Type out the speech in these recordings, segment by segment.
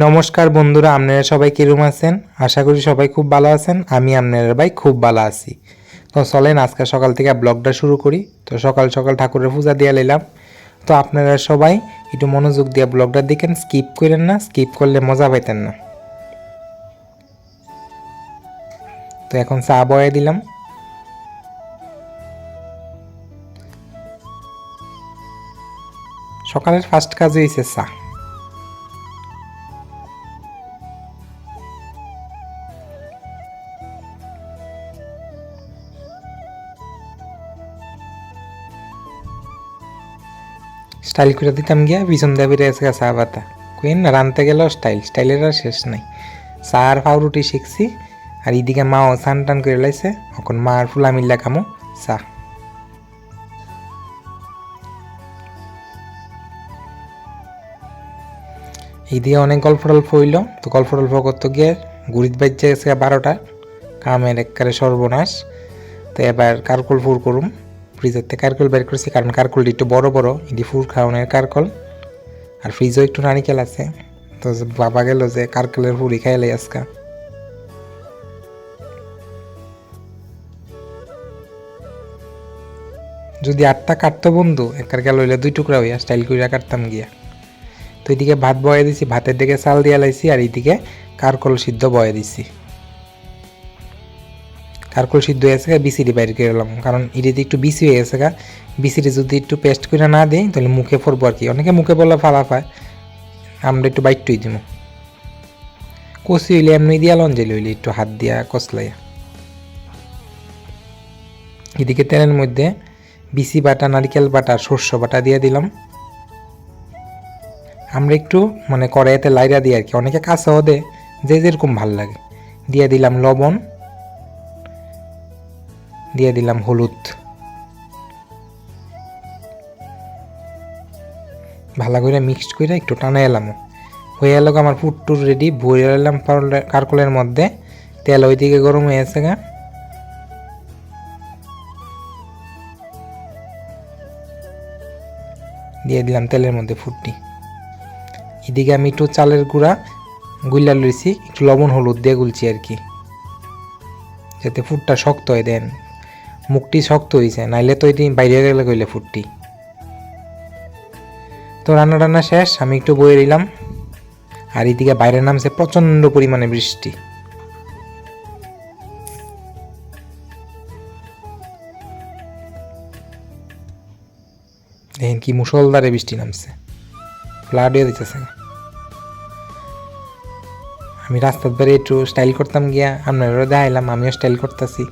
নমস্কার বন্ধুরা, আপনারা সবাই কিরকম আছেন? আশা করি সবাই খুব ভালো আছেন। আমি আপনার ভাই খুব ভালো আছি। তো চলেন আজকে সকাল থেকে ব্লগটা শুরু করি। তো সকাল সকাল ঠাকুরের পূজা দিয়ে নিলাম। তো আপনারা সবাই একটু মনোযোগ দিয়ে ব্লগটা দেখেন, স্কিপ করেন না, স্কিপ করলে মজা পাইতেন না। তো এখন চা বয়ে দিলাম। সকালের ফার্স্ট কাজ হয়েছে চা। স্টাইল করে দিতাম গিয়া পিছন দিয়ে বেরিয়ে আছে চা পাতা কুইন না, রানতে গেলেও স্টাইলের আর শেষ নাই। চা আর পাউরুটি শিখছি, আর এইদিকে মাও স্নান টান করে লাইছে। এখন মা আর ফুলা মিল্লা খামো চা। এইদিকে অনেক গল্প টল্প হইল। তো গল্প টল্প করতে গিয়ে ঘুরিত বাজছে গেছে 12টা। কামের একবারে সর্বনাশ। তো এবার কারকল ফুর করুম। ফ্রিজের থেকে কারকল বের করছি, কারণ কারকলটি একটু বড় বড়, এটি ফুর খাওয়ানোর কারকল। আর ফ্রিজও একটু নারিকেল আছে। তো বাবা গেল যে কারকলের ফুরি খাইলে আজকা। যদি 8টা কাটতো বন্ধু, একবার গেল হইলে 2 টুকরা হইয়া স্টাইল কইরা কাটতাম গিয়া। তো এদিকে ভাত বয়ে দিছি, ভাতের দিকে চাল দিয়া লাইছি, আর এইদিকে কারকল সিদ্ধ বয়ে দিছি। কারকল সিদ্ধ হয়ে গেছে, বিসিডি বাইর করে এলাম, কারণ এটিতে একটু বিসি হয়ে গেছে। বিসিডি যদি একটু পেস্ট করে না দিই তাহলে মুখে পড়বো আর কি। অনেকে মুখে বললে ফালা পায়, আমরা একটু বাইটটই দিব। কষি হইলে এমনি দিয়া লঞ্জেল হইলে একটু হাত দিয়া কষলাইয়া। এদিকে তেলের মধ্যে বিসি বাটা, নারিকেল বাটা, সর্ষ বাটা দিয়ে দিলাম। আমরা একটু মানে কড়াইতে লাইরা দিই আর কি, অনেকে কাঁচাও দে, যে যেরকম ভাল লাগে। দিয়ে দিলাম লবণ, দিয়ে দিলাম হলুদ। ভালো করে মিক্সড করে একটু টানা এলাম। হয়ে গেল আমার পুটটুর রেডি। ভরে এলাম কারকলের মধ্যে। তেল ওইদিকে গরম হয়ে গেছে গা। দিয়ে দিলাম তেলের মধ্যে ফুটটি। এদিকে আমি একটু চালের গুঁড়া গুইলা লইছি, একটু লবণ হলুদ দিয়ে গুলছি আর কি, যাতে ফুটটা শক্ত হয়। দেন মুখটি শক্ত হয়েছে, নাইলে তো এটি বাইরে গেলে গইলে ফুটটি। তো রান্না টান্না শেষ, আমি একটু বয়ে দিলাম। আর এইদিকে বাইরে নামছে প্রচণ্ড পরিমাণে বৃষ্টি। দেখেন কি মুষলধারে বৃষ্টি নামছে, ফ্লাড হয়ে দিতেছে। আমি রাস্তার ধারে একটু স্টাইল করতাম গিয়া, আপনারা দেখাইলাম, আমিও স্টাইল করতেছি।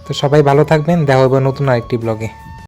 তো সবাই ভালো থাকবেন, দেখা হবে নতুন আরেকটি ব্লগে।